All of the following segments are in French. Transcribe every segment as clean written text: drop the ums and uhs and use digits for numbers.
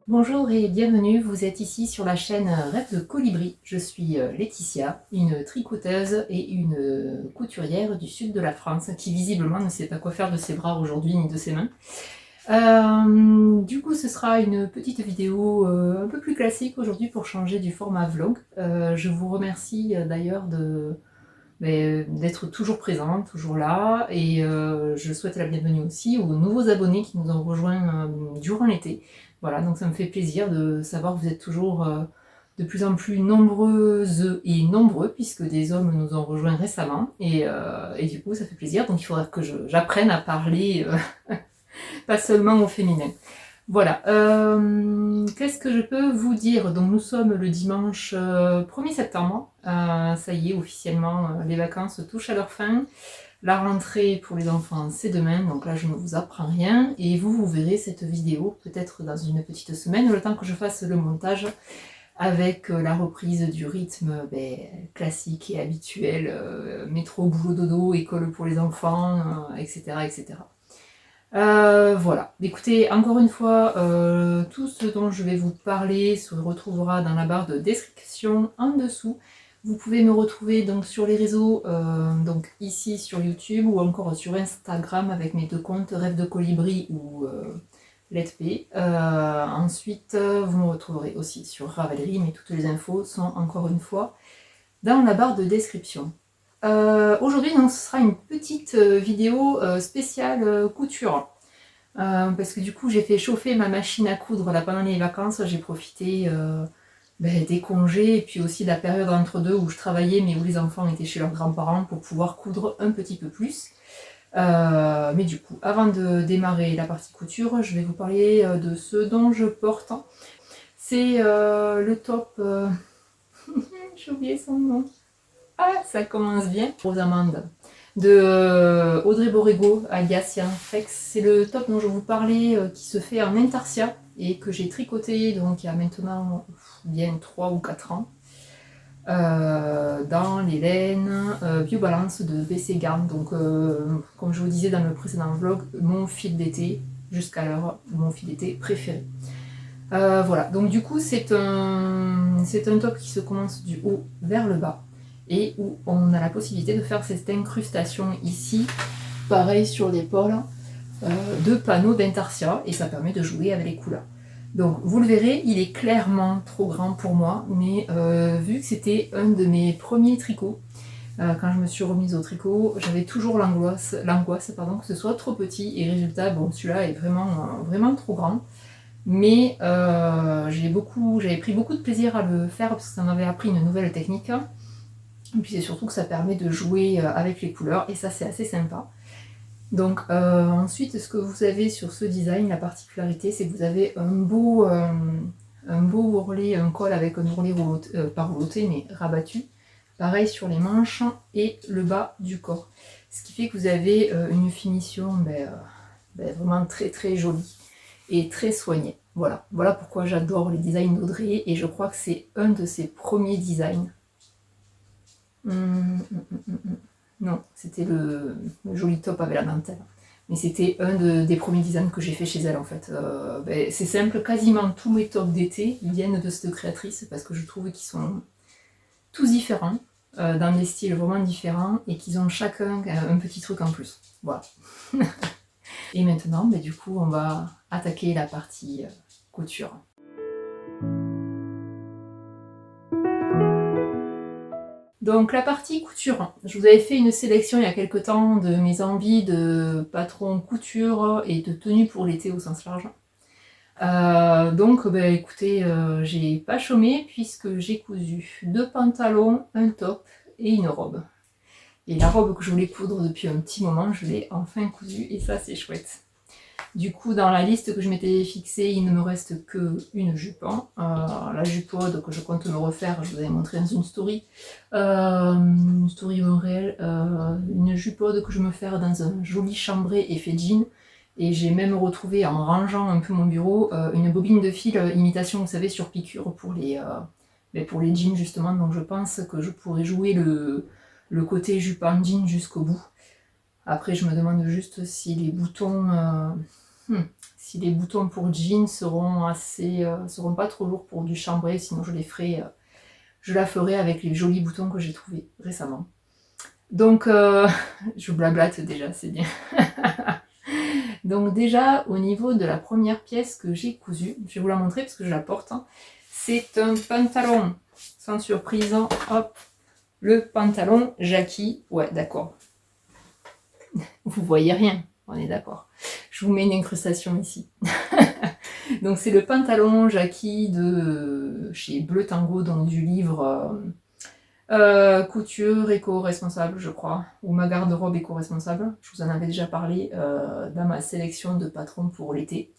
Bonjour et bienvenue, vous êtes ici sur la chaîne Rêve de Colibri. Je suis Laetitia, une tricoteuse et une couturière du sud de la France qui visiblement ne sait pas quoi faire de ses bras aujourd'hui ni de ses mains. Du coup ce sera une petite vidéo un peu plus classique aujourd'hui pour changer du format vlog. Je vous remercie d'ailleurs d'être toujours présent, toujours là, et je souhaite la bienvenue aussi aux nouveaux abonnés qui nous ont rejoints durant l'été. Voilà, donc ça me fait plaisir de savoir que vous êtes toujours de plus en plus nombreuses et nombreux, puisque des hommes nous ont rejoints récemment, et du coup ça fait plaisir, donc il faudra que j'apprenne à parler pas seulement au féminin. Voilà, qu'est-ce que je peux vous dire? Donc nous sommes le dimanche 1er septembre, ça y est, officiellement les vacances touchent à leur fin. La rentrée pour les enfants c'est demain, donc là je ne vous apprends rien, et vous verrez cette vidéo peut-être dans une petite semaine, le temps que je fasse le montage avec la reprise du rythme classique et habituel, métro, boulot, dodo, école pour les enfants, etc. etc. Voilà, écoutez, encore une fois, tout ce dont je vais vous parler se retrouvera dans la barre de description en dessous. Vous pouvez me retrouver donc sur les réseaux, donc ici sur YouTube ou encore sur Instagram avec mes deux comptes Rêve de Colibri ou Letp. Ensuite, vous me retrouverez aussi sur Ravelry, mais toutes les infos sont encore une fois dans la barre de description. Aujourd'hui, donc, ce sera une petite vidéo spéciale couture. Parce que du coup, j'ai fait chauffer ma machine à coudre là, pendant les vacances. J'ai profité des congés et puis aussi de la période entre deux où je travaillais mais où les enfants étaient chez leurs grands-parents pour pouvoir coudre un petit peu plus. Mais du coup, avant de démarrer la partie couture, je vais vous parler de ce dont je porte. C'est le top... j'ai oublié son nom. Ah, ça commence bien. Aux amandes de Audrey Borrego alias Yann Fex. C'est le top dont je vous parlais qui se fait en intarsia et que j'ai tricoté donc il y a maintenant bien 3 ou 4 ans dans les laines Biobalance de BC Garn. Donc comme je vous disais dans le précédent vlog, mon fil d'été jusqu'à l'heure, mon fil d'été préféré. Voilà, donc du coup c'est un top qui se commence du haut vers le bas et où on a la possibilité de faire cette incrustation ici, pareil sur l'épaule, de panneaux d'intarsia, et ça permet de jouer avec les couleurs. Donc vous le verrez, il est clairement trop grand pour moi, mais vu que c'était un de mes premiers tricots, quand je me suis remise au tricot, j'avais toujours l'angoisse que ce soit trop petit, et résultat, bon, celui-là est vraiment trop grand. Mais j'avais pris beaucoup de plaisir à le faire parce que ça m'avait appris une nouvelle technique. Et puis c'est surtout que ça permet de jouer avec les couleurs et ça c'est assez sympa. Donc ensuite ce que vous avez sur ce design, la particularité c'est que vous avez un beau ourlet, un col avec un ourlet pas rouloté mais rabattu. Pareil sur les manches et le bas du corps. Ce qui fait que vous avez une finition vraiment très très jolie et très soignée. Voilà pourquoi j'adore les designs d'Audrey et je crois que c'est un de ses premiers designs. Non, c'était le joli top avec la dentelle. Mais c'était un des premiers designs que j'ai fait chez elle en fait. C'est simple, quasiment tous mes tops d'été viennent de cette créatrice parce que je trouve qu'ils sont tous différents, dans des styles vraiment différents et qu'ils ont chacun un petit truc en plus. Voilà. Et maintenant, du coup, on va attaquer la partie couture. Donc la partie couture, je vous avais fait une sélection il y a quelques temps de mes envies de patron couture et de tenues pour l'été au sens large. Donc écoutez, j'ai pas chômé puisque j'ai cousu 2 pantalons, un top et une robe. Et la robe que je voulais coudre depuis un petit moment, je l'ai enfin cousue et ça c'est chouette. Du coup, dans la liste que je m'étais fixée, il ne me reste qu'une jupe. La jupode que je compte me refaire, je vous avais montré dans une story ou un réel, une jupode que je me faire dans un joli chambray effet jean. Et j'ai même retrouvé, en rangeant un peu mon bureau, une bobine de fil imitation, vous savez, sur piqûre pour les jeans justement. Donc je pense que je pourrais jouer le côté jupe en jean jusqu'au bout. Après, je me demande juste si les boutons, pour jeans seront pas trop lourds pour du chambray, sinon je la ferai avec les jolis boutons que j'ai trouvés récemment. Donc, je blablate déjà, c'est bien. Donc déjà, au niveau de la première pièce que j'ai cousue, je vais vous la montrer parce que je la porte. C'est un pantalon, sans surprise. Hop, le pantalon Jackie. Ouais, d'accord. Vous voyez rien, on est d'accord. Je vous mets une incrustation ici. Donc c'est le pantalon Jackie de chez Bleu Tango, donc du livre Couture éco-responsable, je crois, ou ma garde-robe éco-responsable. Je vous en avais déjà parlé dans ma sélection de patrons pour l'été.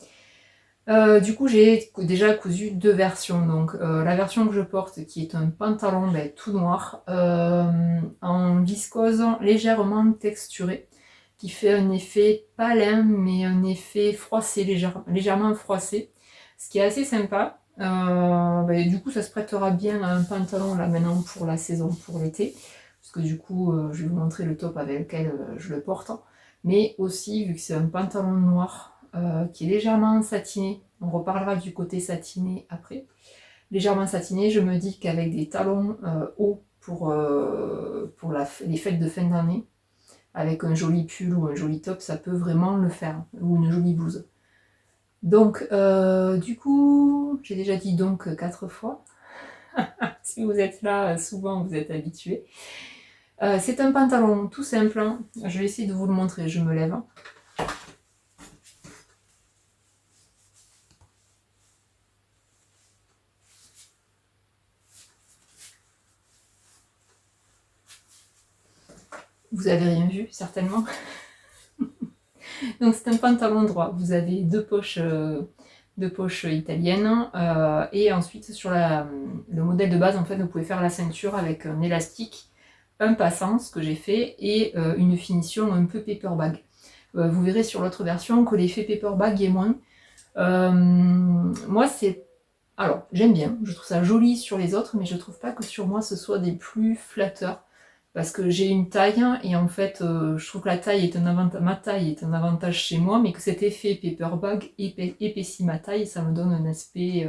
Du coup, j'ai déjà cousu deux versions. Donc la version que je porte, qui est un pantalon tout noir, en viscose légèrement texturé, qui fait un effet pas lin, mais un effet froissé, légèrement froissé, ce qui est assez sympa. Du coup, ça se prêtera bien à un pantalon là maintenant pour la saison, pour l'été, parce que du coup, je vais vous montrer le top avec lequel je le porte, mais aussi vu que c'est un pantalon noir qui est légèrement satiné, on reparlera du côté satiné après, légèrement satiné, je me dis qu'avec des talons hauts pour les fêtes de fin d'année, avec un joli pull ou un joli top, ça peut vraiment le faire, ou une jolie blouse. Donc, du coup, j'ai déjà dit donc 4 fois. Si vous êtes là, souvent vous êtes habitués. C'est un pantalon tout simple. Je vais essayer de vous le montrer, je me lève. Vous avez rien vu, certainement. Donc c'est un pantalon droit. Vous avez deux poches italiennes. Et ensuite, sur le modèle de base, en fait, vous pouvez faire la ceinture avec un élastique, un passant, ce que j'ai fait, et une finition un peu paper-bag. Vous verrez sur l'autre version que l'effet paper-bag est moins. Moi, alors, j'aime bien, je trouve ça joli sur les autres, mais je trouve pas que sur moi ce soit des plus flatteurs. Parce que j'ai une taille, et en fait, je trouve que ma taille est un avantage chez moi, mais que cet effet paper-bag épaissit ma taille, ça me donne un aspect,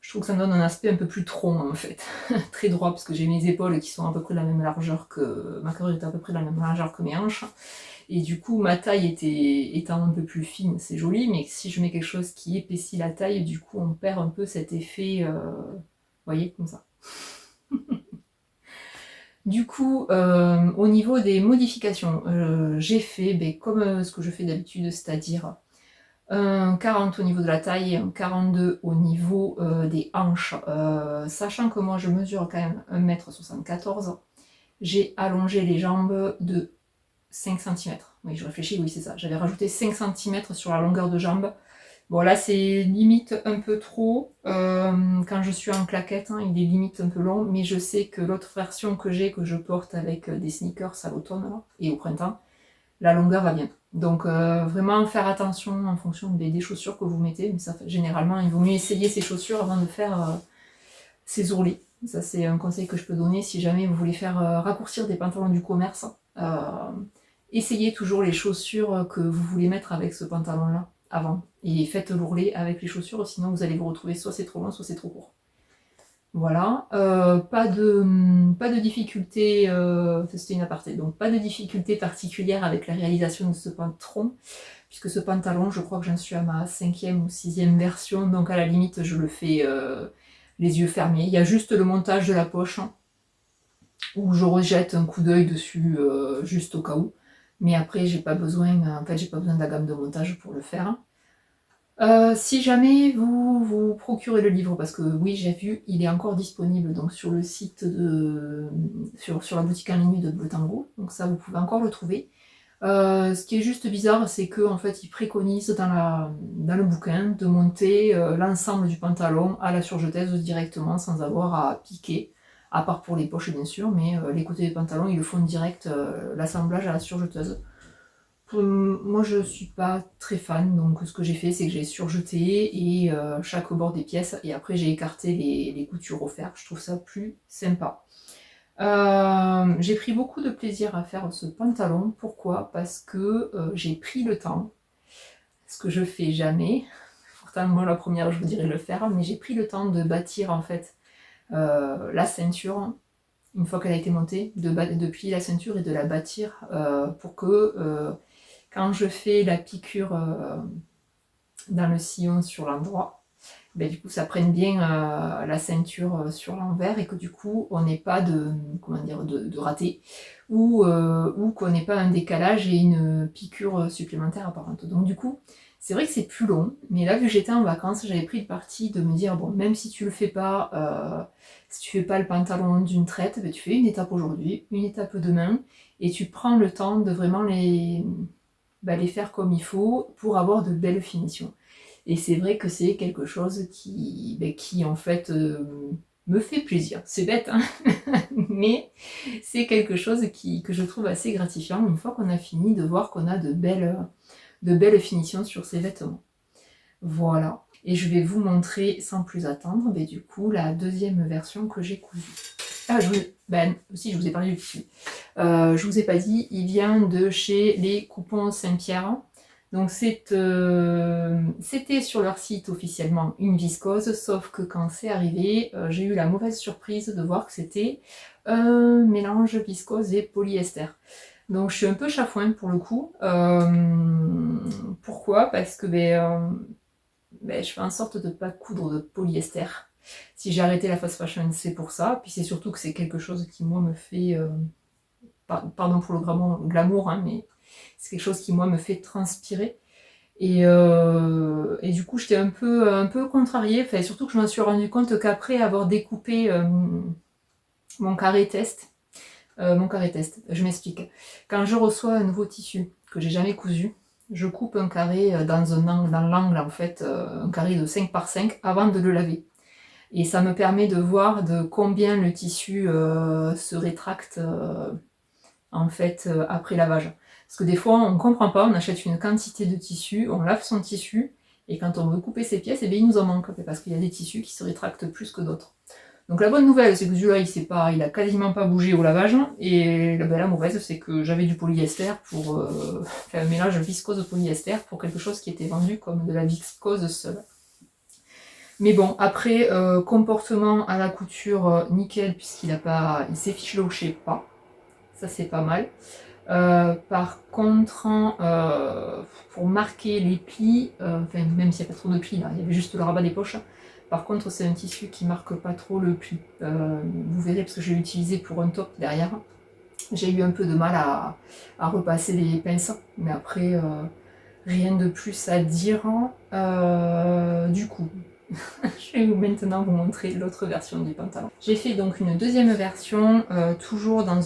je trouve que ça me donne un aspect un peu plus tronc, en fait. Très droit, parce que j'ai mes épaules qui sont à peu près de la même largeur que... ma carrure est à peu près de la même largeur que mes hanches. Et du coup, ma taille étant un peu plus fine, c'est joli, mais si je mets quelque chose qui épaissit la taille, du coup, on perd un peu cet effet, vous voyez, comme ça. Du coup, au niveau des modifications, j'ai fait comme ce que je fais d'habitude, c'est-à-dire un 40 au niveau de la taille et un 42 au niveau des hanches. Sachant que moi, je mesure quand même 1m74, j'ai allongé les jambes de 5 cm. Oui, je réfléchis, oui, c'est ça. J'avais rajouté 5 cm sur la longueur de jambe. Bon, là, c'est limite un peu trop. Quand je suis en claquette, il est limite un peu long, mais je sais que l'autre version que j'ai, que je porte avec des sneakers à l'automne et au printemps, la longueur va bien. Donc, vraiment faire attention en fonction des chaussures que vous mettez. Mais ça, généralement, il vaut mieux essayer ces chaussures avant de faire ces ourlets. Ça, c'est un conseil que je peux donner si jamais vous voulez faire raccourcir des pantalons du commerce. Essayez toujours les chaussures que vous voulez mettre avec ce pantalon-là avant. Et faites l'ourlet avec les chaussures, sinon vous allez vous retrouver soit c'est trop long, soit c'est trop court. Voilà. Pas de difficulté, c'était une aparté, donc pas de difficulté particulière avec la réalisation de ce pantalon, puisque ce pantalon, je crois que j'en suis à ma 5e ou 6e version, donc à la limite, je le fais les yeux fermés. Il y a juste le montage de la poche, où je rejette un coup d'œil dessus, juste au cas où. Mais après, j'ai pas besoin de la gamme de montage pour le faire. Si jamais vous procurez le livre, parce que oui, j'ai vu, il est encore disponible donc sur le site sur la boutique en ligne de Bleu Tango, donc ça vous pouvez encore le trouver. Ce qui est juste bizarre, c'est qu'en fait, ils préconisent dans le bouquin de monter l'ensemble du pantalon à la surjetaise directement sans avoir à piquer, à part pour les poches bien sûr, mais les côtés du pantalon, ils le font direct, l'assemblage à la surjeteuse. Moi, je suis pas très fan, donc ce que j'ai fait, c'est que j'ai surjeté et chaque bord des pièces, et après j'ai écarté les coutures au fer. Je trouve ça plus sympa. J'ai pris beaucoup de plaisir à faire ce pantalon. Pourquoi? Parce que j'ai pris le temps, ce que je fais jamais. Pourtant, moi, la première, je vous dirais de le faire, mais j'ai pris le temps de bâtir en fait la ceinture une fois qu'elle a été montée, de plier la ceinture et de la bâtir pour que quand je fais la piqûre dans le sillon sur l'endroit, ben, du coup ça prenne bien la ceinture sur l'envers et que du coup on n'ait pas de raté ou qu'on n'ait pas un décalage et une piqûre supplémentaire apparente. Donc du coup c'est vrai que c'est plus long, mais là vu que j'étais en vacances, j'avais pris le parti de me dire bon, même si tu le fais pas, si tu fais pas le pantalon d'une traite, ben, tu fais une étape aujourd'hui, une étape demain, et tu prends le temps de vraiment les faire comme il faut pour avoir de belles finitions. Et c'est vrai que c'est quelque chose qui en fait me fait plaisir. C'est bête, hein mais c'est quelque chose que je trouve assez gratifiant une fois qu'on a fini de voir qu'on a de belles finitions sur ces vêtements. Voilà. Et je vais vous montrer sans plus attendre, du coup, la deuxième version que j'ai cousue. Ah, aussi, je vous ai parlé du tissu. Je vous ai pas dit, il vient de chez les Coupons Saint-Pierre. Donc c'était sur leur site officiellement une viscose, sauf que quand c'est arrivé, j'ai eu la mauvaise surprise de voir que c'était un mélange viscose et polyester. Donc je suis un peu chafouin pour le coup. Pourquoi? Parce que je fais en sorte de ne pas coudre de polyester. Si j'ai arrêté la fast fashion, c'est pour ça. Puis c'est surtout que c'est quelque chose qui, moi, me fait... pardon pour le glamour, hein, mais c'est quelque chose qui, moi, me fait transpirer. Et du coup, j'étais un peu contrariée. Enfin, surtout que je me suis rendu compte qu'après avoir découpé mon carré test, je m'explique. Quand je reçois un nouveau tissu que j'ai jamais cousu, je coupe un carré dans l'angle, en fait, un carré de 5 par 5 avant de le laver. Et ça me permet de voir de combien le tissu se rétracte en fait après lavage. Parce que des fois on ne comprend pas, on achète une quantité de tissu, on lave son tissu, et quand on veut couper ses pièces, il nous en manque, parce qu'il y a des tissus qui se rétractent plus que d'autres. Donc la bonne nouvelle, c'est que celui-là, il a quasiment pas bougé au lavage, et la mauvaise, c'est que j'avais du polyester pour faire un mélange viscose-polyester pour quelque chose qui était vendu comme de la viscose seule. Mais bon, après, comportement à la couture, nickel, puisqu'il s'effilochait pas. Ça, c'est pas mal. Par contre, pour marquer les plis, même s'il n'y a pas trop de plis, là, il y avait juste le rabat des poches. Par contre, c'est un tissu qui marque pas trop le pli. Vous verrez, parce que je l'ai utilisé pour un top derrière. J'ai eu un peu de mal à repasser les pinces, mais après, rien de plus à dire. Du coup, je vais maintenant vous montrer l'autre version du pantalon. J'ai fait donc une deuxième version, toujours dans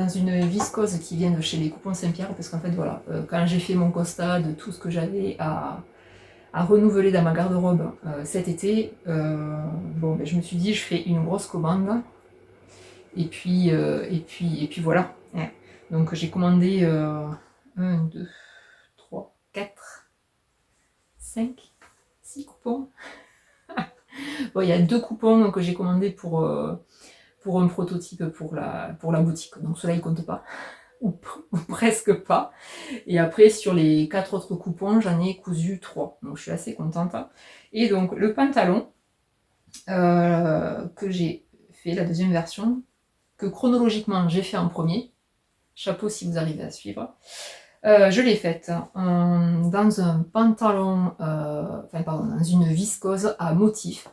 une viscose qui vient de chez les Coupons Saint-Pierre, parce qu'en fait voilà, quand j'ai fait mon constat de tout ce que j'avais à renouveler dans ma garde-robe cet été, je me suis dit je fais une grosse commande, et puis voilà. Ouais. Donc j'ai commandé 1, 2, 3, 4, 5, 6 coupons. Bon, il y a 2 coupons que j'ai commandés pour un prototype pour la boutique. Donc cela il compte pas, ou presque pas. Et après sur les 4 autres coupons, j'en ai cousu 3. Donc je suis assez contente. Et donc le pantalon que j'ai fait, la deuxième version, que chronologiquement j'ai fait en premier, chapeau si vous arrivez à suivre, je l'ai faite dans un pantalon, dans une viscose à motif.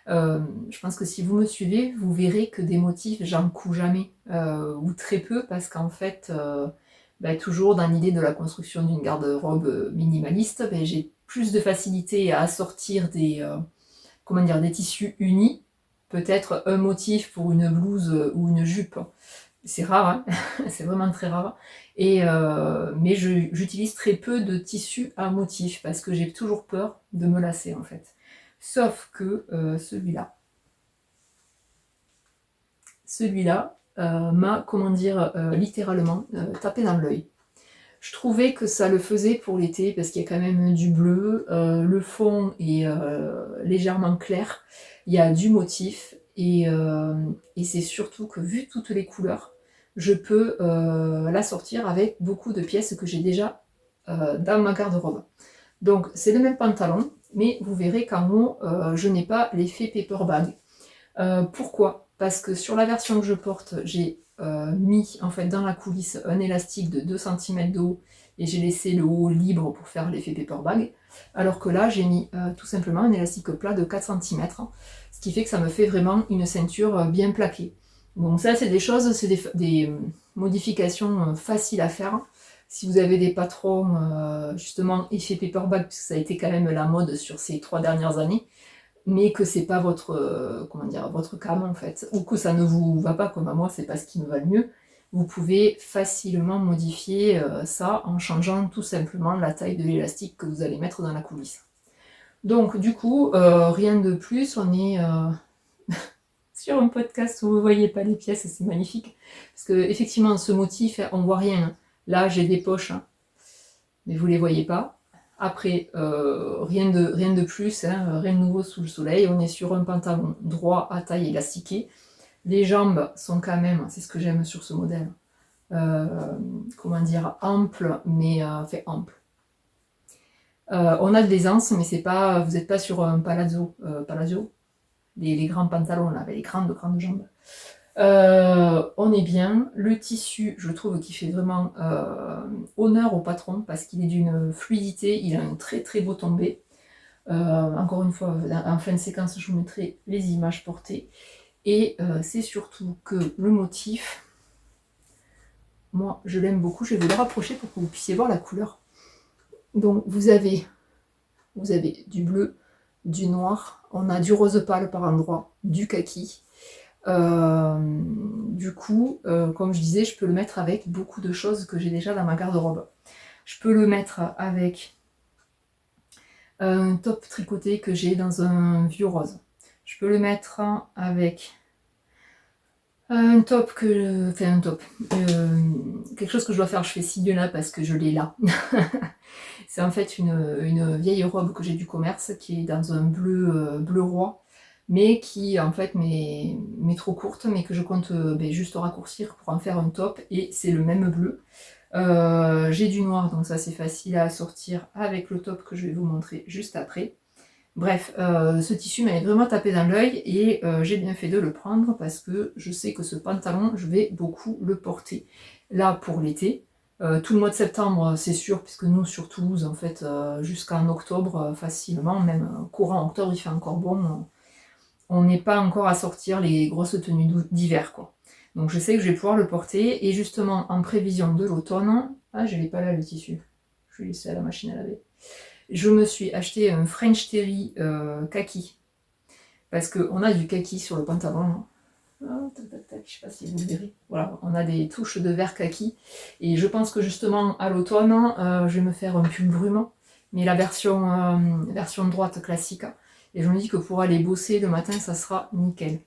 Je pense que si vous me suivez, vous verrez que des motifs, j'en couds jamais, ou très peu, parce qu'en fait, toujours dans l'idée de la construction d'une garde-robe minimaliste, j'ai plus de facilité à assortir des tissus unis, peut-être un motif pour une blouse ou une jupe, C'est rare, hein. C'est vraiment très rare. Mais j'utilise très peu de tissu à motif parce que j'ai toujours peur de me lasser en fait. Sauf que celui-là, m'a, comment dire, littéralement tapé dans l'œil. Je trouvais que ça le faisait pour l'été parce qu'il y a quand même du bleu, le fond est légèrement clair, il y a du motif et c'est surtout que vu toutes les couleurs, je peux la sortir avec beaucoup de pièces que j'ai déjà dans ma garde-robe. Donc c'est le même pantalon, mais vous verrez qu'en haut, je n'ai pas l'effet paper bag. Pourquoi? Parce que sur la version que je porte, j'ai mis en fait dans la coulisse un élastique de 2 cm de haut et j'ai laissé le haut libre pour faire l'effet paper bag. Alors que là, j'ai mis tout simplement un élastique plat de 4 cm, ce qui fait que ça me fait vraiment une ceinture bien plaquée. Donc ça, c'est des choses, c'est des modifications faciles à faire. Si vous avez des patrons, justement, effet paper bag, puisque ça a été quand même la mode sur ces 3 dernières années, mais que c'est pas votre comment dire, votre cam en fait, ou que ça ne vous va pas comme à moi, c'est pas ce qui me va le mieux, vous pouvez facilement modifier ça en changeant tout simplement la taille de l'élastique que vous allez mettre dans la coulisse. Donc du coup, rien de plus, on est sur un podcast où vous voyez pas les pièces, c'est magnifique, parce que effectivement ce motif, on voit rien. Là j'ai des poches, hein, mais vous les voyez pas. Après, rien de plus, hein, rien de nouveau sous le soleil. On est sur un pantalon droit à taille élastiquée. Les jambes sont quand même, c'est ce que j'aime sur ce modèle, comment dire, ample, mais fait ample. On a de l'aisance, mais c'est pas, vous n'êtes pas sur un palazzo, les grands pantalons là, avec les grandes jambes. On est bien. Le tissu, je trouve qu'il fait vraiment honneur au patron parce qu'il est d'une fluidité, il a un très très beau tombé. Encore une fois, en fin de séquence, je vous mettrai les images portées. Et c'est surtout que le motif, moi je l'aime beaucoup, je vais vous le rapprocher pour que vous puissiez voir la couleur. Donc vous avez du bleu, du noir, on a du rose pâle par endroit, du kaki. Du coup, comme je disais, je peux le mettre avec beaucoup de choses que j'ai déjà dans ma garde-robe. Je peux le mettre avec un top tricoté que j'ai dans un vieux rose. Je peux le mettre avec un top quelque chose que je dois faire, je fais ci là parce que je l'ai là. C'est en fait une vieille robe que j'ai du commerce qui est dans un bleu roi, mais qui en fait m'est trop courte, mais que je compte juste raccourcir pour en faire un top, et c'est le même bleu. J'ai du noir, donc ça c'est facile à assortir avec le top que je vais vous montrer juste après. Bref, ce tissu m'avait vraiment tapé dans l'œil et j'ai bien fait de le prendre parce que je sais que ce pantalon, je vais beaucoup le porter. Là, pour l'été, tout le mois de septembre, c'est sûr, puisque nous, sur Toulouse, en fait, jusqu'en octobre, facilement, même courant octobre, il fait encore bon, on n'est pas encore à sortir les grosses tenues d'hiver, quoi. Donc je sais que je vais pouvoir le porter, et justement, en prévision de l'automne... Ah, je l'ai pas là, le tissu. Je vais laisser à la machine à laver. Je me suis acheté un French Terry kaki, parce qu'on a du kaki sur le pantalon. Oh, tac, tac, tac, je sais pas si vous le verrez. Voilà, on a des touches de vert kaki, et je pense que justement à l'automne, je vais me faire un pull brumant, mais la version droite classique. Et je me dis que pour aller bosser le matin, ça sera nickel.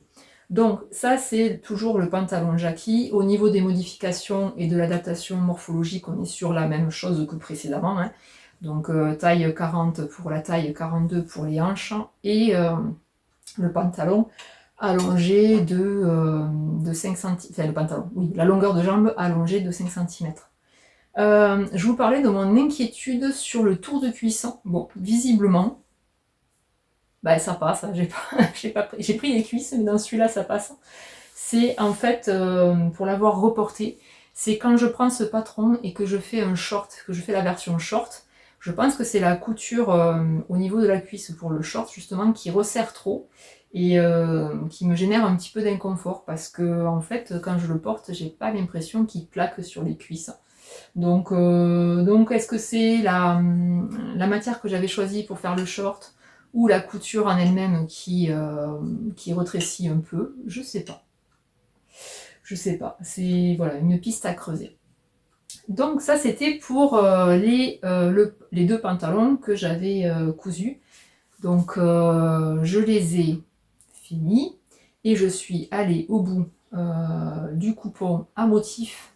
Donc ça, c'est toujours le pantalon Jackie. Au niveau des modifications et de l'adaptation morphologique, on est sur la même chose que précédemment, hein. Donc taille 40 pour la taille, 42 pour les hanches, et le pantalon allongé de 5 cm, enfin le pantalon, oui, la longueur de jambe allongée de 5 cm. Je vous parlais de mon inquiétude sur le tour de cuisse. Bon, visiblement, bah, ça passe, hein, j'ai pris les cuisses, mais dans celui-là ça passe. C'est en fait, pour l'avoir reporté, c'est quand je prends ce patron et que je fais un short, que je fais la version short, je pense que c'est la couture au niveau de la cuisse pour le short justement qui resserre trop et qui me génère un petit peu d'inconfort, parce que en fait quand je le porte, j'ai pas l'impression qu'il plaque sur les cuisses. Donc est-ce que c'est la matière que j'avais choisie pour faire le short, ou la couture en elle-même qui rétrécit un peu? Je sais pas. Je sais pas, c'est voilà, une piste à creuser. Donc ça c'était pour les 2 pantalons que j'avais cousus. Donc je les ai finis et je suis allée au bout du coupon à motif.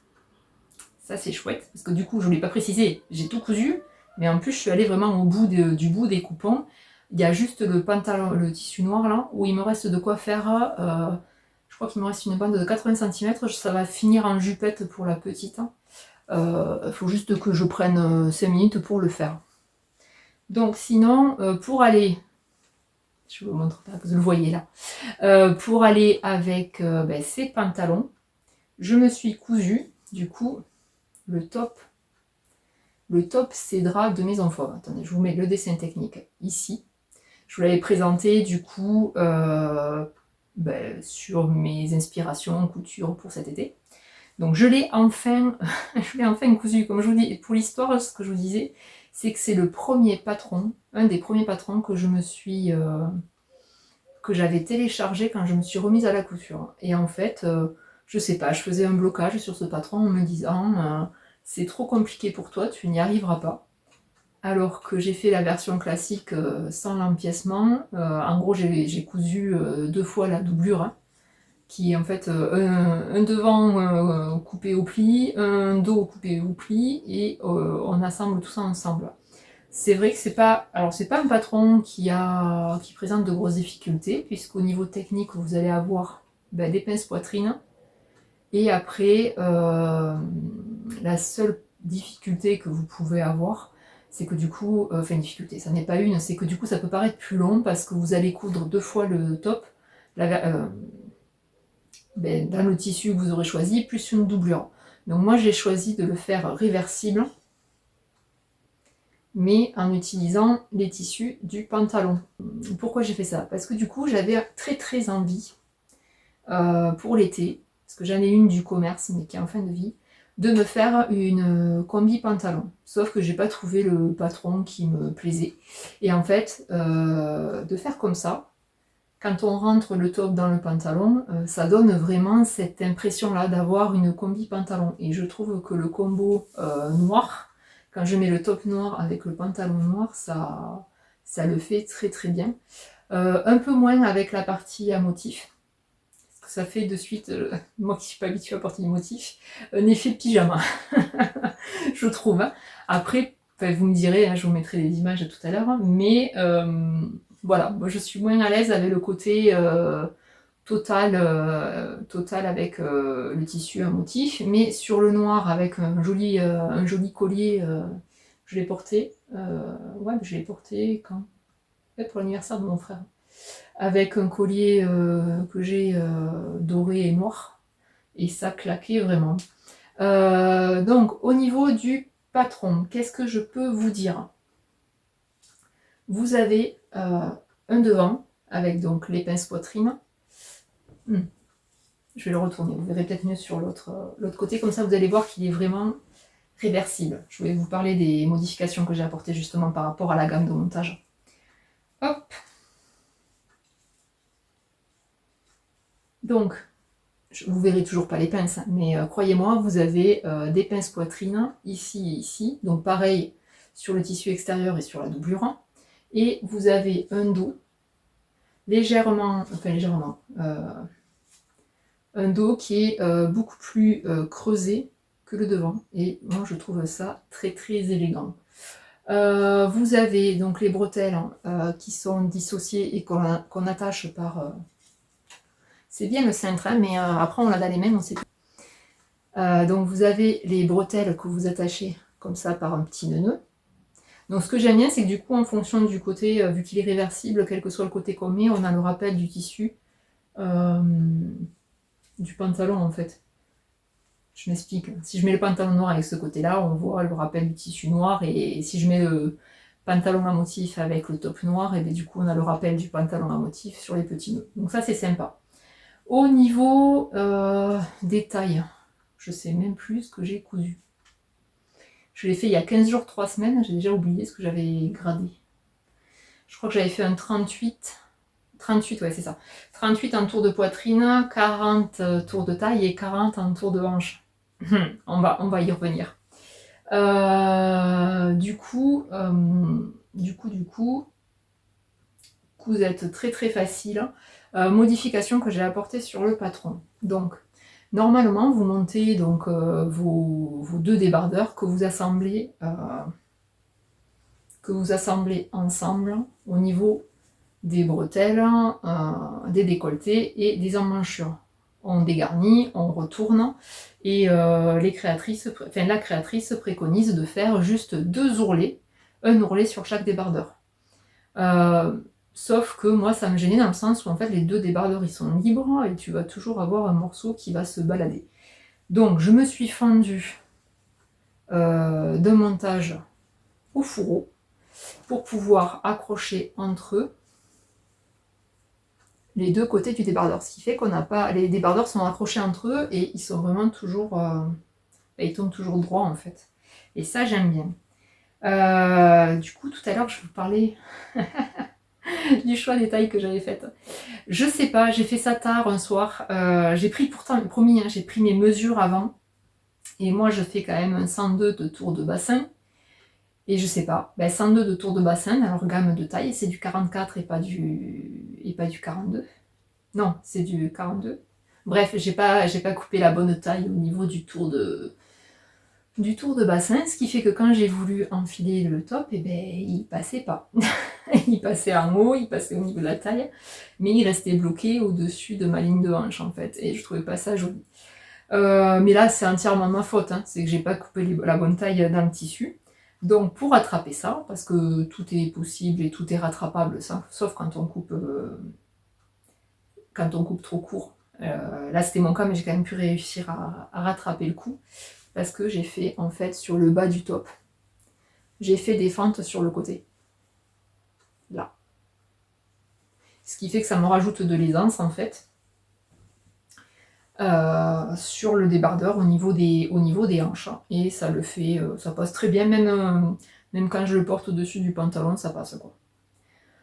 Ça c'est chouette parce que du coup je ne l'ai pas précisé, j'ai tout cousu, mais en plus je suis allée vraiment au bout du bout des coupons. Il y a juste le pantalon, le tissu noir là, où il me reste de quoi faire. Je crois qu'il me reste une bande de 80 cm, ça va finir en jupette pour la petite. Il faut juste que je prenne 5 minutes pour le faire. Donc sinon, pour aller, je vous montre pas, vous le voyez là, pour aller avec ces pantalons, je me suis cousu du coup le top. Le top c'est drap de Maison Fauve. Attendez, je vous mets le dessin technique ici. Je vous l'avais présenté du coup sur mes inspirations couture pour cet été. Donc je l'ai enfin, cousu. Comme je vous dis, pour l'histoire, ce que je vous disais, c'est que c'est le premier patron, un des premiers patrons que je me suis, que j'avais téléchargé quand je me suis remise à la couture. Et en fait, je sais pas, je faisais un blocage sur ce patron en me disant c'est trop compliqué pour toi, tu n'y arriveras pas. Alors que j'ai fait la version classique sans l'empiècement. En gros, j'ai cousu 2 fois la doublure. Hein, qui est en fait un devant coupé au pli, un dos coupé au pli, et on assemble tout ça ensemble. C'est vrai que c'est pas un patron qui présente de grosses difficultés, puisqu'au niveau technique vous allez avoir des pinces poitrine, et après la seule difficulté que vous pouvez avoir, c'est que du coup, difficulté, ça n'est pas une, c'est que du coup ça peut paraître plus long parce que vous allez coudre 2 fois le top, dans le tissu que vous aurez choisi, plus une doublure. Donc moi j'ai choisi de le faire réversible, mais en utilisant les tissus du pantalon. Pourquoi j'ai fait ça? Parce que du coup j'avais très envie, pour l'été, parce que j'en ai une du commerce, mais qui est en fin de vie, de me faire une combi pantalon. Sauf que j'ai pas trouvé le patron qui me plaisait. Et en fait, de faire comme ça, quand on rentre le top dans le pantalon, ça donne vraiment cette impression-là d'avoir une combi pantalon. Et je trouve que le combo noir, quand je mets le top noir avec le pantalon noir, ça le fait très bien. Un peu moins avec la partie à motif, parce que ça fait de suite, moi qui suis pas habituée à porter des motifs, un effet de pyjama, je trouve. Hein. Après, vous me direz, hein, je vous mettrai des images tout à l'heure, mais voilà, moi je suis moins à l'aise avec le côté total avec le tissu un motif, mais sur le noir avec un joli collier, je l'ai porté, je l'ai porté quand? Pour l'anniversaire de mon frère, avec un collier que j'ai doré et noir, et ça claquait vraiment. Donc au niveau du patron, qu'est-ce que je peux vous dire? Vous avez un devant avec donc les pinces poitrine. Je vais le retourner, vous verrez peut-être mieux sur l'autre côté, comme ça vous allez voir qu'il est vraiment réversible. Je vais vous parler des modifications que j'ai apportées justement par rapport à la gamme de montage. Hop. Donc, vous verrez toujours pas les pinces, hein, mais croyez-moi, vous avez des pinces poitrine ici et ici, donc pareil sur le tissu extérieur et sur la doublure. Et vous avez un dos un dos qui est beaucoup plus creusé que le devant, et moi je trouve ça très élégant. Vous avez donc les bretelles qui sont dissociées et qu'on attache par... c'est bien le cintre, hein, mais après on l'a dans les mains, on sait plus. Donc vous avez les bretelles que vous attachez comme ça par un petit nœud. Donc ce que j'aime bien, c'est que du coup, en fonction du côté, vu qu'il est réversible, quel que soit le côté qu'on met, on a le rappel du tissu du pantalon en fait. Je m'explique. Si je mets le pantalon noir avec ce côté-là, on voit le rappel du tissu noir, et si je mets le pantalon à motif avec le top noir, et bien du coup on a le rappel du pantalon à motif sur les petits nœuds. Donc ça c'est sympa. Au niveau des tailles, je sais même plus ce que j'ai cousu. Je l'ai fait il y a 15 jours, 3 semaines, j'ai déjà oublié ce que j'avais gradé. Je crois que j'avais fait un 38 38, ouais, c'est ça. 38 en tour de poitrine, 40 tours de taille et 40 en tour de hanche. On va y revenir. Du coup, cousette très très facile. Modification que j'ai apportée sur le patron. Donc, normalement, vous montez donc vos deux débardeurs que vous assemblez ensemble au niveau des bretelles, des décolletés et des emmanchures. On dégarnit, on retourne, et la créatrice préconise de faire juste 2 ourlets, un ourlet sur chaque débardeur. Sauf que moi ça me gênait dans le sens où en fait les 2 débardeurs ils sont libres et tu vas toujours avoir un morceau qui va se balader. Donc je me suis fendue de montage au fourreau pour pouvoir accrocher entre eux les 2 côtés du débardeur. Ce qui fait qu'on n'a pas. Les débardeurs sont accrochés entre eux et ils sont vraiment toujours. Ils tombent toujours droit en fait. Et ça j'aime bien. Du coup tout à l'heure je vous parlais du choix des tailles que j'avais faites. Je sais pas, j'ai fait ça tard un soir. J'ai pris pourtant, promis, j'ai pris mes mesures avant. Et moi je fais quand même un 102 de tour de bassin. Et je sais pas, 102 de tour de bassin, alors gamme de taille, c'est du 44 et pas du 42. Non, c'est du 42. Bref, j'ai pas coupé la bonne taille au niveau du tour de bassin, ce qui fait que quand j'ai voulu enfiler le top, il passait pas. Il passait en haut, il passait au niveau de la taille, mais il restait bloqué au-dessus de ma ligne de hanche en fait, et je trouvais pas ça joli. Mais là, c'est entièrement ma faute, c'est que j'ai pas coupé la bonne taille dans le tissu. Donc pour rattraper ça, parce que tout est possible et tout est rattrapable, sauf quand on coupe trop court. Là c'était mon cas, mais j'ai quand même pu réussir à rattraper le coup, parce que j'ai fait en fait sur le bas du top, j'ai fait des fentes sur le côté. Là. Ce qui fait que ça me rajoute de l'aisance en fait. Sur le débardeur au niveau des hanches, et ça le fait, ça passe très bien, même quand je le porte au-dessus du pantalon, ça passe quoi.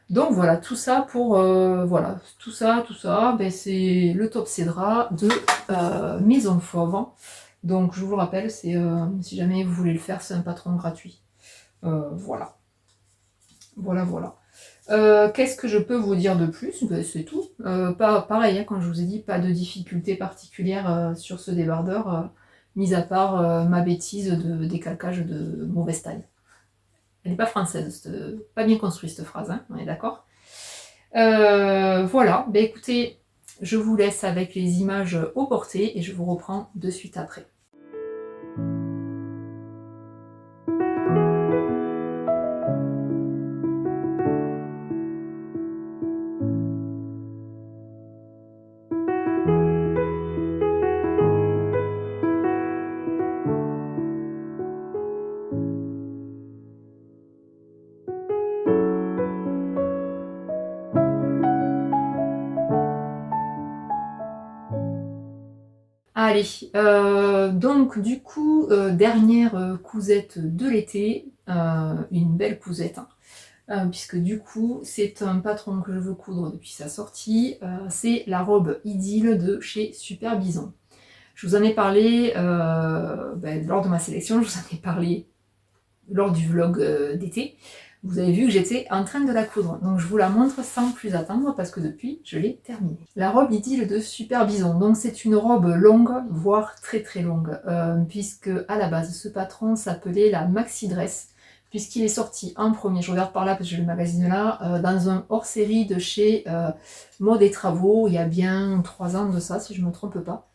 Donc voilà, tout ça pour tout ça, c'est le top Cédra de Maison Fauve. Donc je vous le rappelle, c'est si jamais vous voulez le faire, c'est un patron gratuit. Voilà. Qu'est-ce que je peux vous dire de plus? C'est tout. Pareil, quand je vous ai dit, pas de difficulté particulière sur ce débardeur, mis à part ma bêtise de décalcage de mauvaise taille. Elle n'est pas française, pas bien construite cette phrase, on est d'accord? Voilà, écoutez, je vous laisse avec les images au porté et je vous reprends de suite après. Allez, donc du coup, dernière cousette de l'été, une belle cousette, puisque du coup, c'est un patron que je veux coudre depuis sa sortie, c'est la robe Idylle de chez Super Bison. Je vous en ai parlé lors de ma sélection, je vous en ai parlé lors du vlog d'été. Vous avez vu que j'étais en train de la coudre, donc je vous la montre sans plus attendre parce que depuis, je l'ai terminée. La robe Idylle de Super Bison, donc c'est une robe longue, voire très très longue, puisque à la base, ce patron s'appelait la Maxi Dress, puisqu'il est sorti en premier, je regarde par là parce que j'ai le magazine là, dans un hors-série de chez Mode et Travaux, il y a bien 3 ans de ça, si je ne me trompe pas,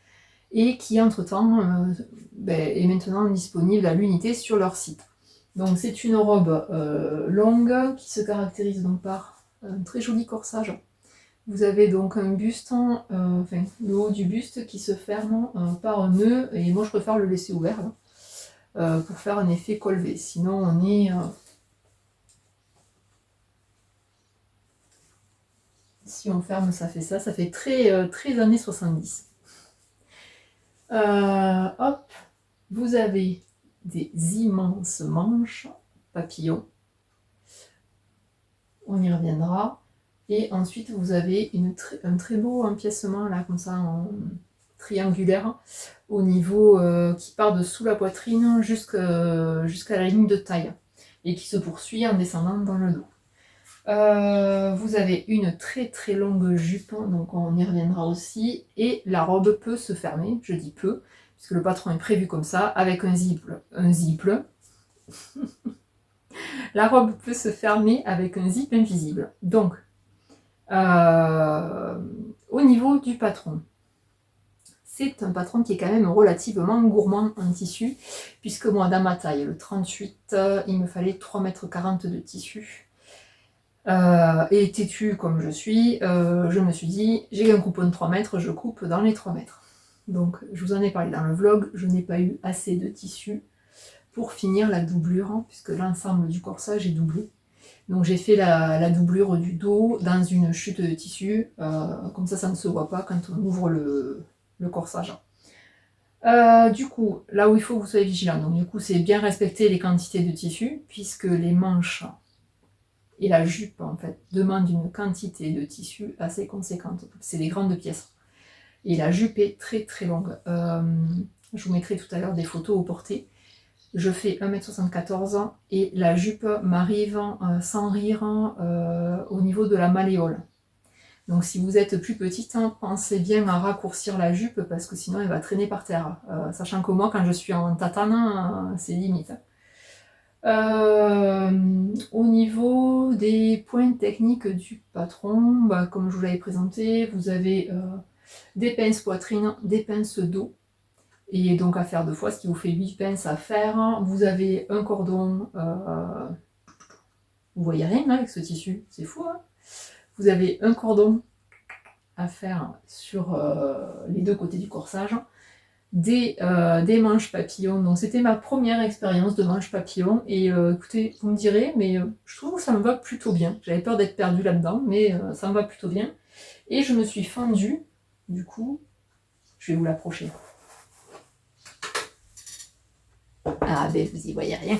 et qui entre-temps est maintenant disponible à l'unité sur leur site. Donc c'est une robe longue qui se caractérise donc par un très joli corsage. Vous avez donc un buste, le haut du buste qui se ferme par un nœud, et moi je préfère le laisser ouvert là, pour faire un effet col V. Sinon on est... si on ferme, ça fait ça, fait très, très années 70. Hop, vous avez des immenses manches papillons, on y reviendra, Et ensuite, vous avez un très beau empiècement, là, comme ça, en triangulaire, au niveau qui part de sous la poitrine jusqu'à la ligne de taille, et qui se poursuit en descendant dans le dos. Vous avez une très très longue jupe, donc on y reviendra aussi, et la robe peut se fermer, je dis peut, puisque le patron est prévu comme ça, avec un zip. La robe peut se fermer avec un zip invisible. Donc, au niveau du patron, c'est un patron qui est quand même relativement gourmand en tissu, puisque moi, dans ma taille, le 38, il me fallait 3,40 m de tissu. Et têtue comme je suis, je me suis dit, j'ai un coupon de 3 mètres, je coupe dans les 3 mètres. Donc, je vous en ai parlé dans le vlog, je n'ai pas eu assez de tissu pour finir la doublure, puisque l'ensemble du corsage est doublé. Donc j'ai fait la doublure du dos dans une chute de tissu, comme ça ne se voit pas quand on ouvre le corsage. Du coup, là où il faut que vous soyez vigilant, donc du coup c'est bien respecter les quantités de tissu, puisque les manches et la jupe en fait demandent une quantité de tissu assez conséquente. C'est des grandes pièces. Et la jupe est très très longue. Je vous mettrai tout à l'heure des photos au portées. Je fais 1,74 m et la jupe m'arrive sans rire au niveau de la malléole. Donc si vous êtes plus petite, pensez bien à raccourcir la jupe parce que sinon elle va traîner par terre. Sachant que moi quand je suis en tatane, c'est limite. Au niveau des points techniques du patron, comme je vous l'avais présenté, vous avez des pinces poitrine, des pinces dos. Et donc à faire 2 fois, ce qui vous fait 8 pinces à faire. Vous avez un cordon, vous voyez rien là avec ce tissu, c'est fou hein. Vous avez un cordon à faire sur les 2 côtés du corsage, des manches papillons. Donc c'était ma première expérience de manches papillons et écoutez, vous me direz, mais je trouve que ça me va plutôt bien. J'avais peur d'être perdue là-dedans, mais ça me va plutôt bien. Et je me suis fendue, du coup, je vais vous l'approcher. Ah ben vous y voyez rien.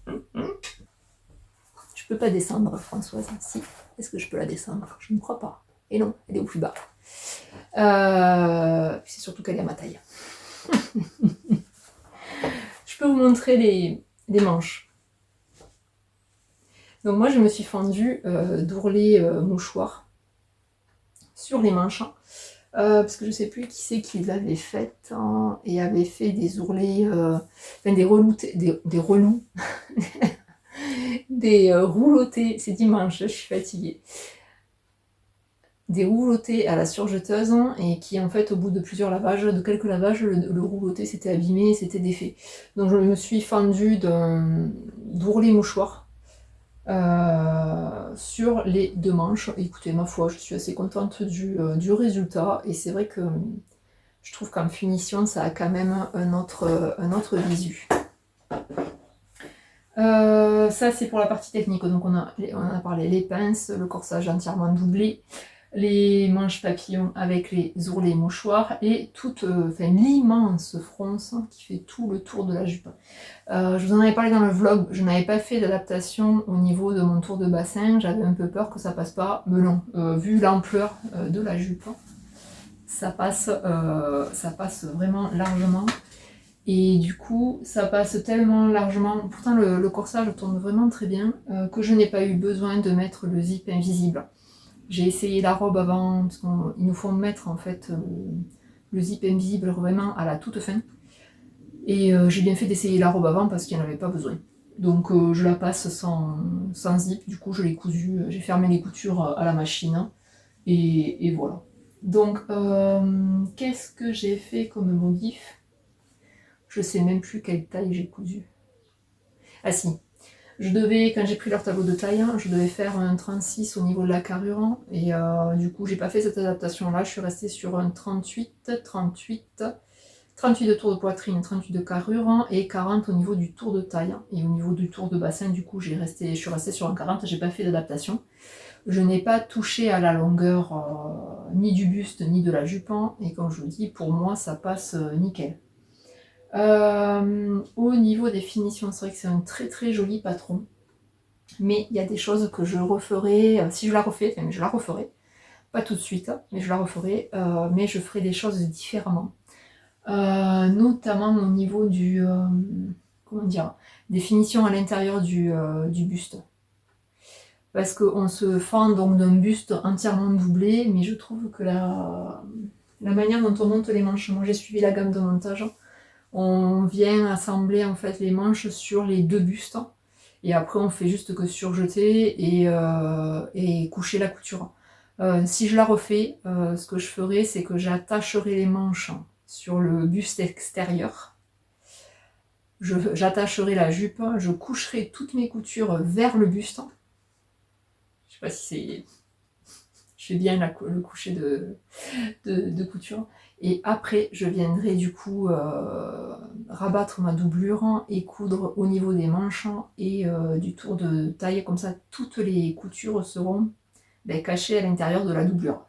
Je peux pas descendre Françoise, si. Est-ce que je peux la descendre? Je ne crois pas. Et non, elle est au plus bas. C'est surtout qu'elle est à ma taille. Je peux vous montrer les manches. Donc moi je me suis fendue d'ourlets mouchoirs sur les manches. Parce que je sais plus qui c'est qui l'avait faite et avait fait des ourlets, des reloutés, des relous, des roulotés, c'est dimanche, je suis fatiguée, des roulotés à la surjeteuse et qui en fait au bout de plusieurs lavages, de quelques lavages, le rouloté s'était abîmé et s'était défait. Donc je me suis fendue d'ourlets mouchoirs sur les 2 manches. Écoutez, ma foi, je suis assez contente du résultat et c'est vrai que je trouve qu'en finition, ça a quand même un autre visu. Ça, c'est pour la partie technique. Donc, on a parlé les pinces, le corsage entièrement doublé, les manches papillons avec les ourlets mouchoirs et l'immense fronce qui fait tout le tour de la jupe. Je vous en avais parlé dans le vlog, je n'avais pas fait d'adaptation au niveau de mon tour de bassin, j'avais un peu peur que ça passe pas, mais non, vu l'ampleur de la jupe, ça passe vraiment largement. Et du coup, ça passe tellement largement, pourtant le corsage tourne vraiment très bien, que je n'ai pas eu besoin de mettre le zip invisible. J'ai essayé la robe avant, parce qu'il nous faut mettre en fait le zip invisible vraiment à la toute fin. Et j'ai bien fait d'essayer la robe avant parce qu'il n'y en avait pas besoin. Donc je la passe sans zip, du coup je l'ai cousue, j'ai fermé les coutures à la machine. Et voilà. Donc qu'est-ce que j'ai fait comme modif? Je sais même plus quelle taille j'ai cousu. Ah si, quand j'ai pris leur tableau de taille, je devais faire un 36 au niveau de la carrure. Et du coup, j'ai pas fait cette adaptation-là. Je suis restée sur un 38 de tour de poitrine, 38 de carrure et 40 au niveau du tour de taille. Et au niveau du tour de bassin, du coup, je suis restée sur un 40. J'ai pas fait d'adaptation. Je n'ai pas touché à la longueur ni du buste ni de la jupe. Et comme je vous dis, pour moi, ça passe nickel. Au niveau des finitions, c'est vrai que c'est un très très joli patron. Mais il y a des choses que je referai, si je la refais, enfin je la referai, pas tout de suite, mais je la referai, mais je ferai des choses différemment. Notamment au niveau du, comment dire, des finitions à l'intérieur du buste. Parce qu'on se fend donc d'un buste entièrement doublé, mais je trouve que la manière dont on monte les manches, moi j'ai suivi la gamme de montage, on vient assembler en fait les manches sur les deux bustes, et après on fait juste que surjeter et coucher la couture. Si je la refais, ce que je ferai, c'est que j'attacherai les manches sur le buste extérieur, j'attacherai la jupe, je coucherai toutes mes coutures vers le buste. Je sais pas si c'est... Je fais bien le coucher de couture. Et après, je viendrai du coup rabattre ma doublure et coudre au niveau des manches et du tour de taille. Comme ça, toutes les coutures seront cachées à l'intérieur de la doublure.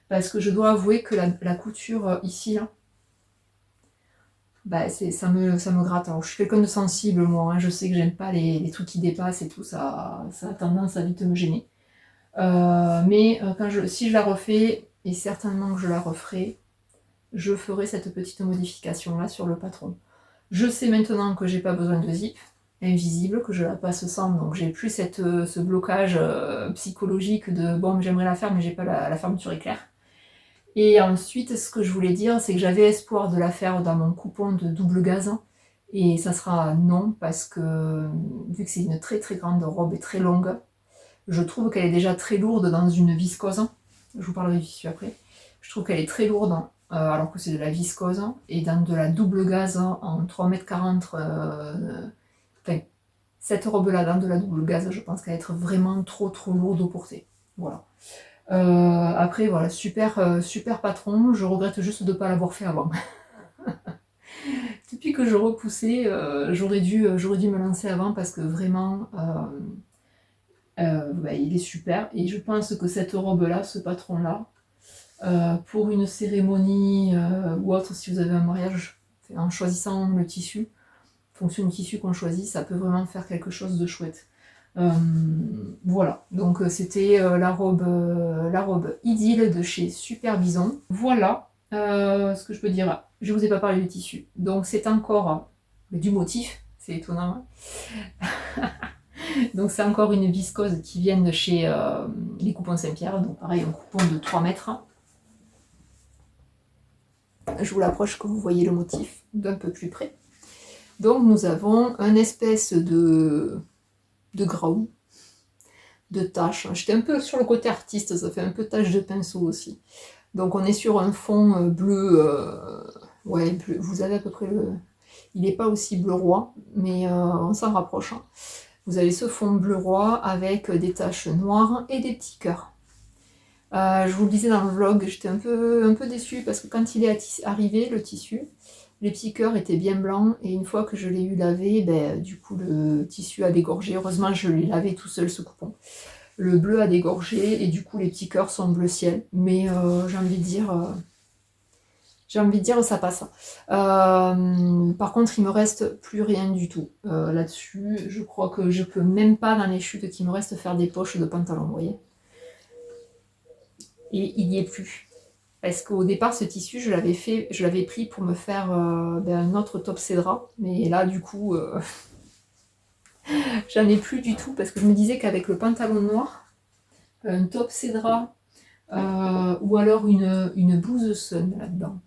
Parce que je dois avouer que la couture ici, là, ça me gratte. Alors, je suis quelqu'un de sensible, moi. Hein. Je sais que j'aime pas les trucs qui dépassent et tout. Ça a tendance à vite me gêner. Mais si je la refais, et certainement que je la referai, je ferai cette petite modification là sur le patron. Je sais maintenant que j'ai pas besoin de zip invisible, que je la passe sans, donc j'ai plus ce blocage psychologique de bon j'aimerais la faire mais j'ai pas la fermeture éclair. Et ensuite ce que je voulais dire c'est que j'avais espoir de la faire dans mon coupon de double gaz et ça sera non parce que vu que c'est une très très grande robe et très longue, je trouve qu'elle est déjà très lourde dans une viscose. Je vous parlerai du tissu après. Je trouve qu'elle est très lourde, alors que c'est de la viscose. Et dans de la double gaze en 3,40 m, enfin, cette robe-là, dans de la double gaze, je pense qu'elle va être vraiment trop lourde au porter. Voilà. Après, voilà, super patron. Je regrette juste de ne pas l'avoir fait avant. Depuis que je repoussais, j'aurais dû me lancer avant parce que vraiment... il est super et je pense que cette robe là, ce patron là, pour une cérémonie ou autre, si vous avez un mariage, en choisissant le tissu, fonction du tissu qu'on choisit, ça peut vraiment faire quelque chose de chouette. Voilà, donc c'était la robe Idylle de chez Super Bison. Voilà ce que je peux dire. Je vous ai pas parlé du tissu, donc c'est encore du motif, c'est étonnant. Donc c'est encore une viscose qui vient de chez les coupons Saint-Pierre, donc pareil un coupon de 3 mètres. Je vous l'approche que vous voyez le motif d'un peu plus près. Donc nous avons un espèce de graou, de tache. J'étais un peu sur le côté artiste, ça fait un peu tache de pinceau aussi. Donc on est sur un fond bleu, ouais, bleu. Vous avez à peu près le... Il n'est pas aussi bleu roi, mais on s'en rapproche. Vous avez ce fond bleu roi avec des taches noires et des petits cœurs. Je vous le disais dans le vlog, j'étais un peu déçue parce que quand il est arrivé, le tissu, les petits cœurs étaient bien blancs et une fois que je l'ai eu lavé, du coup le tissu a dégorgé. Heureusement, je l'ai lavé tout seul ce coupon. Le bleu a dégorgé et du coup les petits cœurs sont bleu ciel. Mais j'ai envie de dire ça passe. Par contre, il me reste plus rien du tout là-dessus. Je crois que je peux même pas dans les chutes qu'il me reste faire des poches de pantalon, vous voyez. Et il n'y est plus. Parce qu'au départ, ce tissu, je l'avais pris pour me faire un autre top cédra. Mais là, du coup, j'en ai plus du tout parce que je me disais qu'avec le pantalon noir, un top cédra ou alors une blouse sun là-dedans,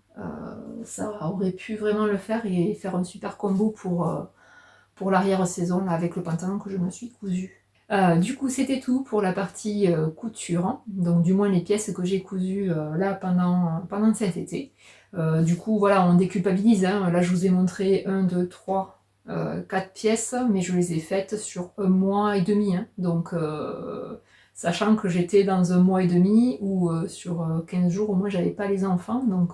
ça aurait pu vraiment le faire et faire un super combo pour l'arrière-saison là, avec le pantalon que je me suis cousu. Du coup, c'était tout pour la partie couture, donc du moins les pièces que j'ai cousues là pendant cet été. Du coup, voilà, on déculpabilise. Hein. Là, je vous ai montré 1, 2, 3, 4 pièces, mais je les ai faites sur 1 mois et demi. Hein. Donc, sachant que j'étais dans 1 mois et demi où sur 15 jours, au moins, j'avais pas les enfants. Donc,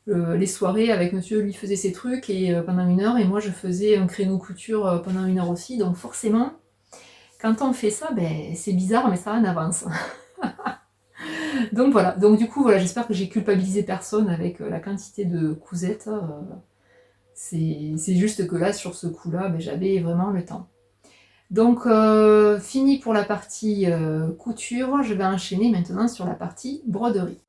les soirées avec monsieur, lui faisait ses trucs et pendant 1 heure, et moi, je faisais un créneau couture pendant 1 heure aussi. Donc, forcément, quand on fait ça, c'est bizarre, mais ça en avance. Donc voilà, donc du coup, voilà, j'espère que j'ai culpabilisé personne avec la quantité de cousettes. C'est juste que là, sur ce coup-là, j'avais vraiment le temps. Donc fini pour la partie couture, je vais enchaîner maintenant sur la partie broderie.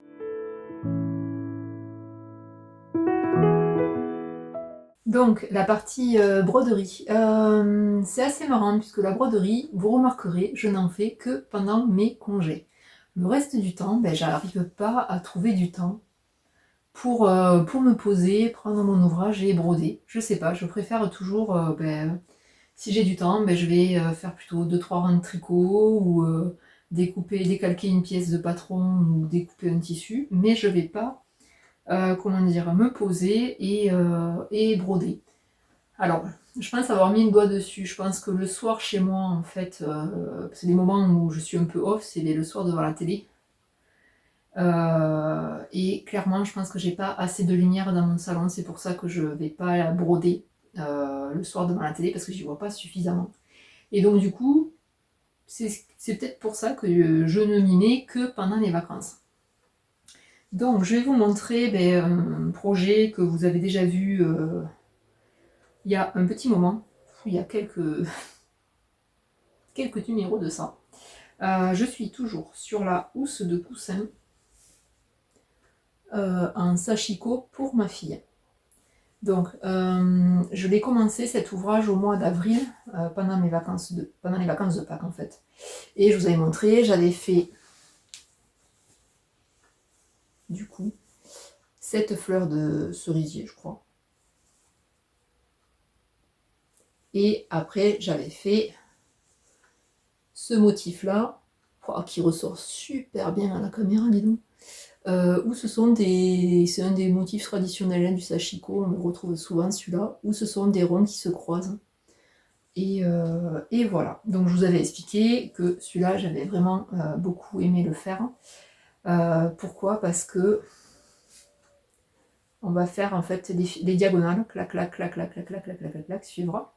Donc la partie broderie, c'est assez marrant puisque la broderie, vous remarquerez, je n'en fais que pendant mes congés. Le reste du temps, ben, j'arrive pas à trouver du temps pour me poser, prendre mon ouvrage et broder. Je sais pas, je préfère toujours, si j'ai du temps, ben, je vais faire plutôt 2-3 rangs de tricot ou décalquer une pièce de patron ou découper un tissu, mais je vais pas, comment dire, me poser et broder. Alors, je pense avoir mis le doigt dessus. Je pense que le soir chez moi, en fait, c'est les moments où je suis un peu off, c'est le soir devant la télé. Et clairement, je pense que j'ai pas assez de lumière dans mon salon, c'est pour ça que je vais pas broder le soir devant la télé parce que j'y vois pas suffisamment. Et donc, du coup, c'est peut-être pour ça que je ne m'y mets que pendant les vacances. Donc, je vais vous montrer un projet que vous avez déjà vu il y a un petit moment, il y a quelques numéros de ça. Je suis toujours sur la housse de coussin en sachiko pour ma fille. Donc, je l'ai commencé cet ouvrage au mois d'avril, pendant les vacances de Pâques en fait. Et je vous avais montré, j'avais fait du coup cette fleur de cerisier, je crois. Et après, j'avais fait ce motif-là, qui ressort super bien à la caméra, dis donc. Où ce sont c'est un des motifs traditionnels du sashiko, on le retrouve souvent celui-là, où ce sont des ronds qui se croisent. Et voilà, donc je vous avais expliqué que celui-là, j'avais vraiment beaucoup aimé le faire. Pourquoi? Parce que on va faire en fait des diagonales, clac, clac, clac, clac, clac, clac, clac, clac, clac, clac, suivre.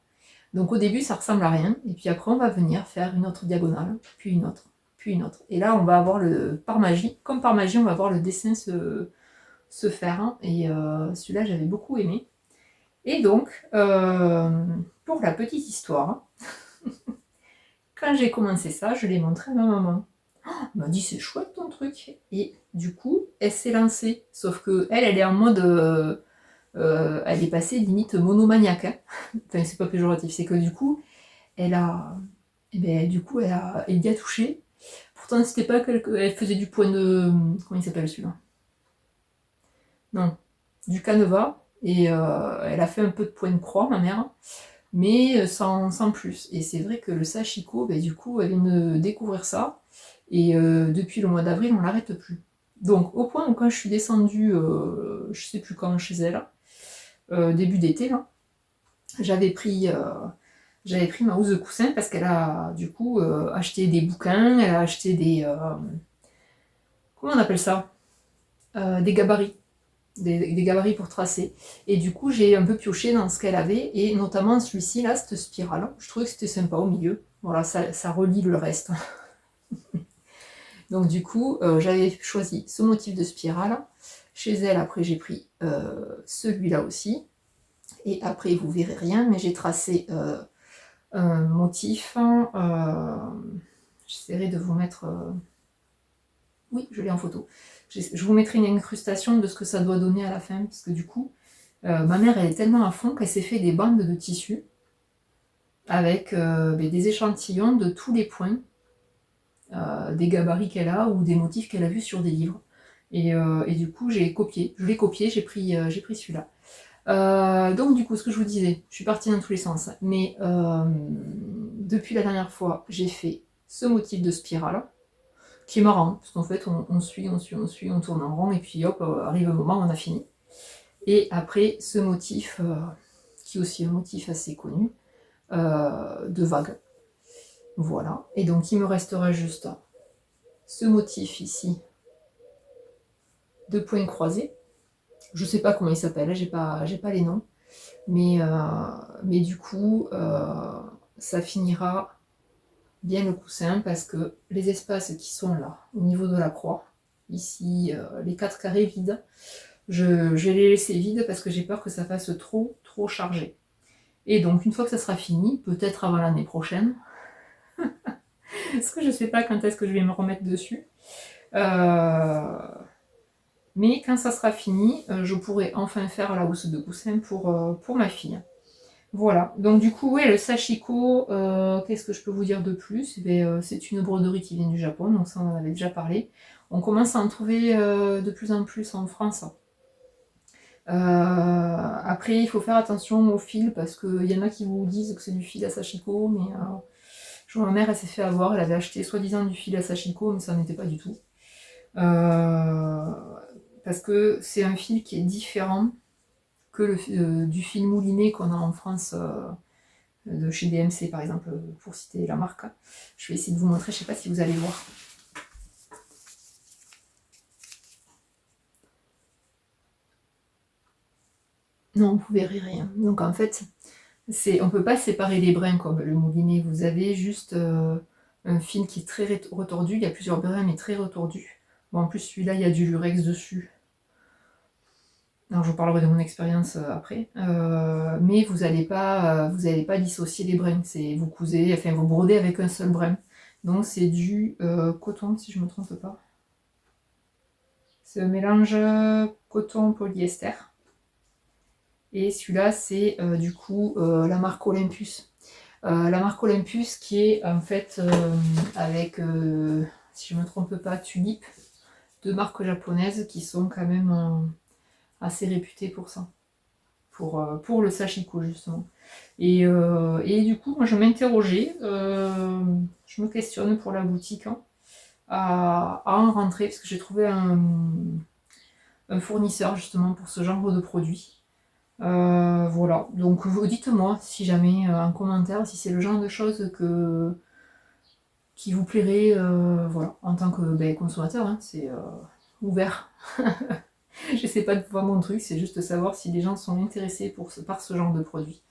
Donc au début, ça ressemble à rien, et puis après, on va venir faire une autre diagonale, puis une autre, puis une autre. Et là, on va avoir par magie, comme par magie, on va voir le dessin se faire, hein. Et celui-là, j'avais beaucoup aimé. Et donc, pour la petite histoire, quand j'ai commencé ça, je l'ai montré à ma maman. Elle m'a dit c'est chouette ton truc. Et du coup, elle s'est lancée. Sauf que elle est en mode. Elle est passée limite monomaniaque, hein. Enfin, c'est pas péjoratif, c'est que du coup, elle a. Eh ben, du coup, elle y a touché. Pourtant, c'était pas elle faisait du point de. Comment il s'appelle celui-là? Non, du canevas. Et elle a fait un peu de point de croix, ma mère, mais sans plus. Et c'est vrai que le sashiko, ben, du coup, elle vient de découvrir ça. Et depuis le mois d'avril, on l'arrête plus. Donc, au point où quand je suis descendue, je sais plus quand, chez elle, début d'été, là, j'avais pris ma housse de coussin parce qu'elle a, du coup, acheté des bouquins, elle a acheté des... comment on appelle ça? Des gabarits. Des gabarits pour tracer. Et du coup, j'ai un peu pioché dans ce qu'elle avait, et notamment celui-ci, là, cette spirale. Je trouvais que c'était sympa au milieu. Voilà, ça relie le reste. Donc du coup, j'avais choisi ce motif de spirale. Chez elle, après, j'ai pris celui-là aussi. Et après, vous verrez rien, mais j'ai tracé un motif. J'essaierai de vous mettre... Oui, je l'ai en photo. Je vous mettrai une incrustation de ce que ça doit donner à la fin, parce que du coup, ma mère, elle est tellement à fond qu'elle s'est fait des bandes de tissu avec des échantillons de tous les points, des gabarits qu'elle a ou des motifs qu'elle a vus sur des livres. Et du coup, je l'ai copié, j'ai pris celui-là. Donc du coup, ce que je vous disais, je suis partie dans tous les sens, mais depuis la dernière fois, j'ai fait ce motif de spirale, qui est marrant, parce qu'en fait, on suit, on tourne en rond, et puis hop, arrive un moment, on a fini. Et après, ce motif, qui est aussi un motif assez connu, de vague. Voilà. Et donc, il me restera juste ce motif ici, de points croisés. Je sais pas comment il s'appelle, j'ai pas les noms. Mais du coup, ça finira bien le coussin parce que les espaces qui sont là, au niveau de la croix, ici, les 4 carrés vides, je vais les laisser vides parce que j'ai peur que ça fasse trop chargé. Et donc, une fois que ça sera fini, peut-être avant l'année prochaine, Parce que je sais pas quand est-ce que je vais me remettre dessus. Mais quand ça sera fini, je pourrai enfin faire la housse de coussin pour ma fille. Voilà, donc du coup, ouais, le sashiko, qu'est-ce que je peux vous dire de plus? C'est une broderie qui vient du Japon, donc ça on en avait déjà parlé. On commence à en trouver de plus en plus en France. Après, il faut faire attention au fil, parce qu'il y en a qui vous disent que c'est du fil à sashiko, mais je vois ma mère, elle s'est fait avoir, elle avait acheté soi-disant du fil à sashiko, mais ça n'était pas du tout. Parce que c'est un fil qui est différent que du fil mouliné qu'on a en France, de chez DMC par exemple, pour citer la marque. Je vais essayer de vous montrer, je sais pas si vous allez voir. Non, vous verrez rien. Donc en fait, on peut pas séparer les brins comme le mouliné. Vous avez juste un fil qui est très retordu. Il y a plusieurs brins mais très retordus. Bon, en plus celui-là, il y a du lurex dessus. Alors je vous parlerai de mon expérience après. Mais vous n'allez pas dissocier les brins. Vous cousez, enfin vous brodez avec un seul brin. Donc c'est du coton si je me trompe pas. C'est un mélange coton-polyester. Et celui-là, c'est du coup la marque Olympus. La marque Olympus qui est en fait avec, si je ne me trompe pas, Tulip, deux marques japonaises qui sont quand même assez réputées pour ça. Pour le sashiko justement. Et du coup, moi je m'interrogeais, je me questionne pour la boutique à en rentrer, parce que j'ai trouvé un fournisseur justement pour ce genre de produit. Voilà, donc vous dites-moi si jamais en commentaire si c'est le genre de choses qui vous plairait, voilà, en tant que consommateur, hein, c'est ouvert. Je sais pas de voir mon truc, c'est juste savoir si les gens sont intéressés par ce genre de produit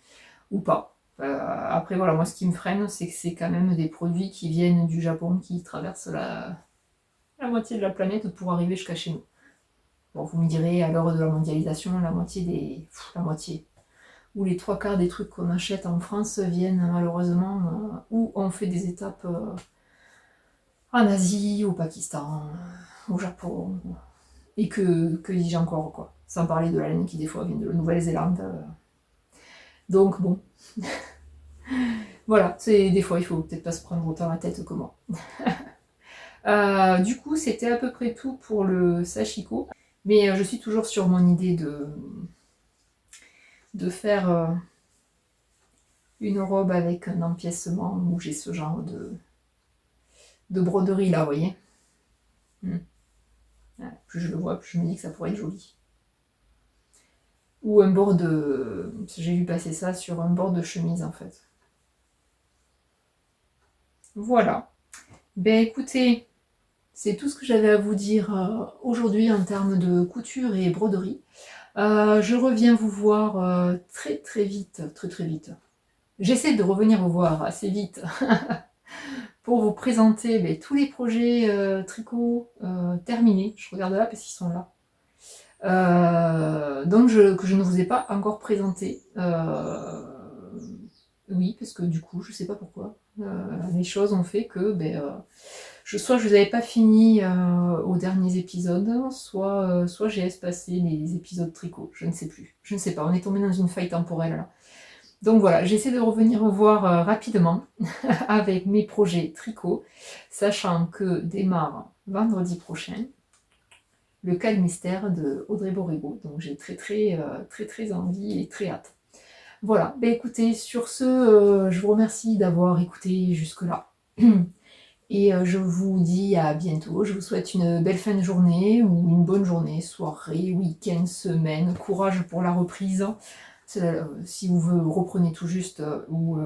ou pas. Après voilà, moi ce qui me freine, c'est que c'est quand même des produits qui viennent du Japon, qui traversent la moitié de la planète pour arriver jusqu'à chez nous. Bon, vous me direz, à l'heure de la mondialisation, la moitié, ou les trois quarts des trucs qu'on achète en France viennent malheureusement ou on fait des étapes en Asie, au Pakistan, au Japon, et que dis-je encore, quoi. Sans parler de la laine qui des fois vient de Nouvelle-Zélande. Donc bon, voilà, des fois il faut peut-être pas se prendre autant la tête que moi. Du coup, c'était à peu près tout pour le sashiko, mais je suis toujours sur mon idée de faire une robe avec un empiècement où j'ai ce genre de broderie là, vous voyez. Plus je le vois, plus je me dis que ça pourrait être joli. Ou un bord de... J'ai vu passer ça sur un bord de chemise en fait. Voilà. Ben écoutez, c'est tout ce que j'avais à vous dire aujourd'hui en termes de couture et broderie. Je reviens vous voir très très vite, très très vite. J'essaie de revenir vous voir assez vite pour vous présenter tous les projets tricot terminés. Je regarde là parce qu'ils sont là. Donc que je ne vous ai pas encore présenté. Oui, parce que du coup, je sais pas pourquoi. Les choses ont fait que soit je les avais pas finis aux derniers épisodes, soit j'ai espacé les épisodes tricot. Je ne sais plus. Je ne sais pas. On est tombé dans une faille temporelle là. Donc voilà, j'essaie de revenir vous voir rapidement avec mes projets tricot, sachant que démarre vendredi prochain le cas de mystère de Audrey Borrego. Donc j'ai très envie et très hâte. Voilà, écoutez, sur ce, je vous remercie d'avoir écouté jusque-là. Et je vous dis à bientôt. Je vous souhaite une belle fin de journée ou une bonne journée, soirée, week-end, semaine. Courage pour la reprise. Si vous reprenez tout juste ou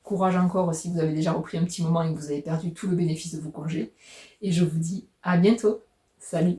courage encore si vous avez déjà repris un petit moment et que vous avez perdu tout le bénéfice de vos congés. Et je vous dis à bientôt. Salut!